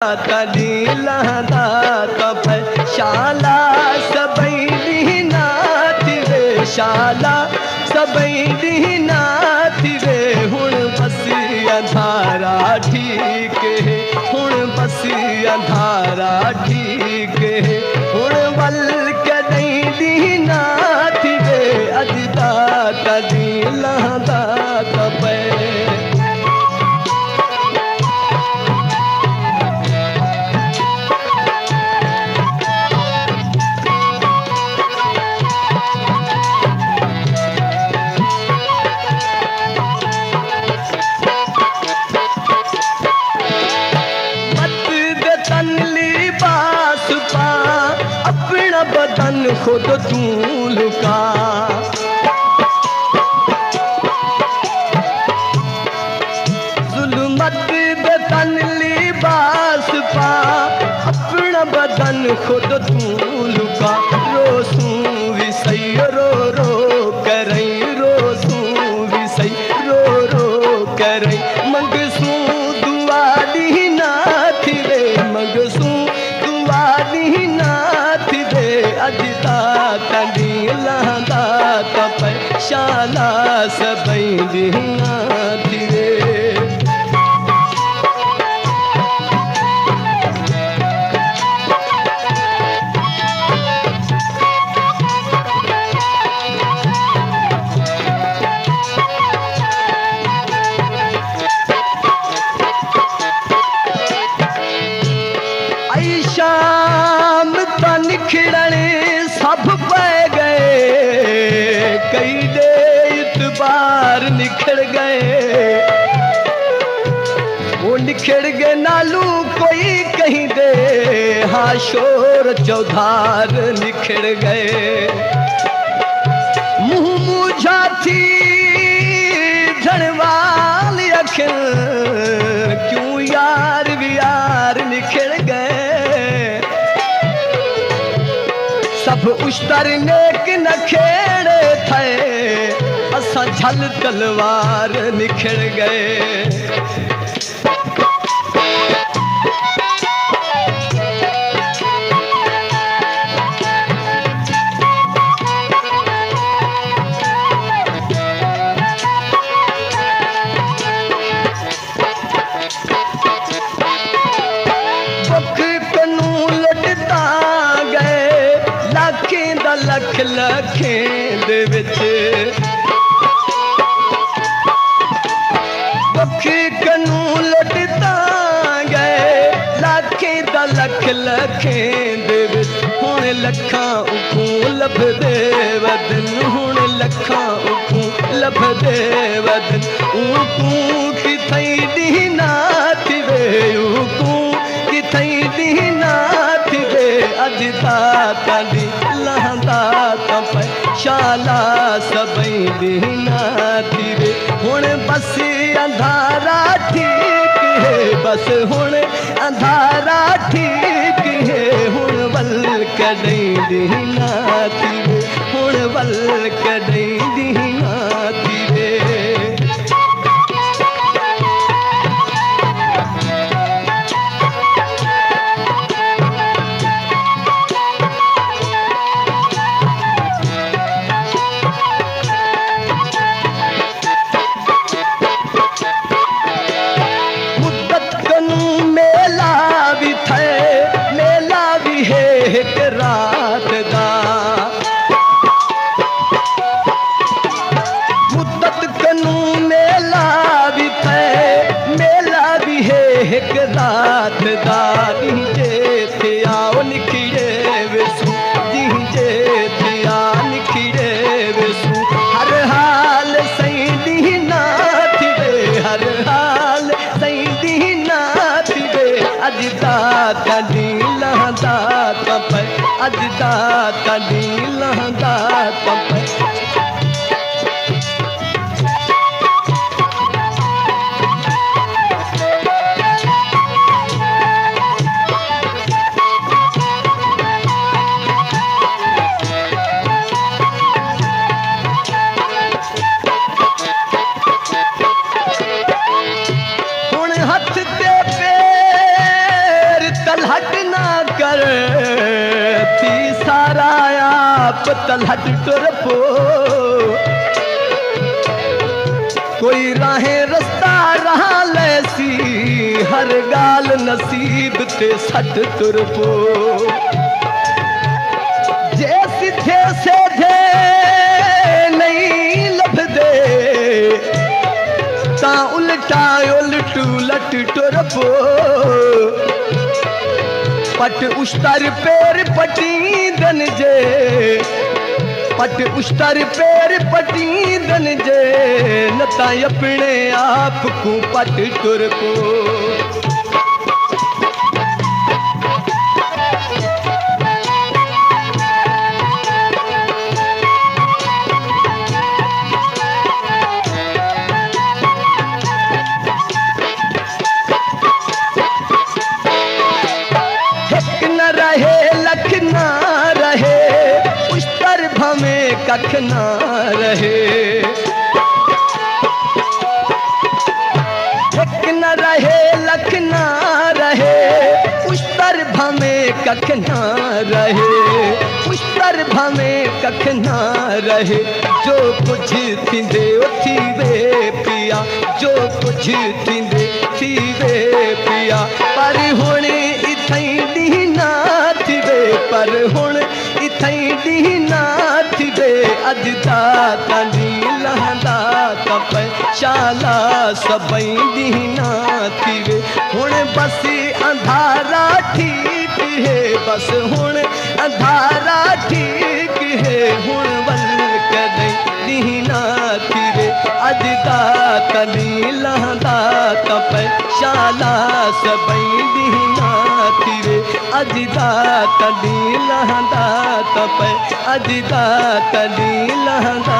तॾी लहंदा त शाला सभई ॾींहं नाथ वे शाला सभई ॾींहं नाथ वे हुण बसी अंधारा ठीक है हुण बसी अंधारा ठीक है हुण वल कॾहिं ॾींहं नाथ वे अॼु तॾी लहंदा त बदन खुद तू लुका जुल्मत बदन लिबास पा अपना बदन खुद तू लुका रोसू भी सही रो रो करई रोसू भी सही रो रो करई मंगसू दुआ दी नाथ रे मंगसू दुआ दी नाथ रे अॼु तॾी लहंदा त शाला सभई ॾींहं नाथ रे शाम त निखड़ने सब पै गए कई दे इतबार निखड़ गए वो निखड़ गए नालू कोई कहीं दे हाँ शोर चौधार निखड़ गए मुँह मुझा थी झड़वाल अखिल क्यों यार भी यार निखड़ गए सब उश्तर नेक न खेड़े थे असा झल तलवार निखड़ गए लख लखें दे विच दुख कनू लटता गए लाखें दा लख लखें दे विच हुण लखां उखूं लभदे वदन हुण लखां उखूं लभदे वदन उखूं किथई ॾींहं नाथ वे उखूं किथई ॾींहं नाथ वे अॼु तॾी लहंदा त शाला सभई ॾींहं नाथ वे हुण बस अंधारा ठीक है बस हुण अंधारा ठीक है हुण वल कॾहिं ॾींहं नाथ वे हुण वल कॾहिं ॾींहं नाथ वे एक रात दा मुद्दत कनू मेला भी थे मेला भी है एक रात दा जे थे आओ निखिड़े वेसू जे थे आ निखिड़े वेसू हर हाल सही ॾींहं नाथ वे हर हाल सही ॾींहं नाथ वे अॼु तॾी लहंदा अॼु तॾी लहंदा हुण हथ ते पे कर थी सारा आप तलहट टुर पो कोई राहें रस्ता रहा लैसी हर गाल नसीब ते सट तुर पो जे सिथे सेधे नहीं लभदे ता उल्टा उल्टू लट टुर पो पट उश्तर पैर पटींदन जे पट उश्तर पैर पटींदन जे न ता अपने आप को पट टुर पो कख ना रहे एक न रहे लख ना रहे उस तर भमे कख ना रहे उस तर भमे कख ना रहे जो कुछ थींदे थी वे पिया जो कुछ थींदे थी वे पिया पर हुण इथई दीना थी वे पर हुण इथई दीना अज दाता दी लहंदा तप शाला सबई दीना थी वे हुण बस अंधारा ठीक है बस हुण अंधारा ठीक है हुण वल कदई दीना थी वे अज दाता दी लहंदा तप शाला सबई दीना थी वे अज दाता दी लहंदा तप अज दाता दी लहंदा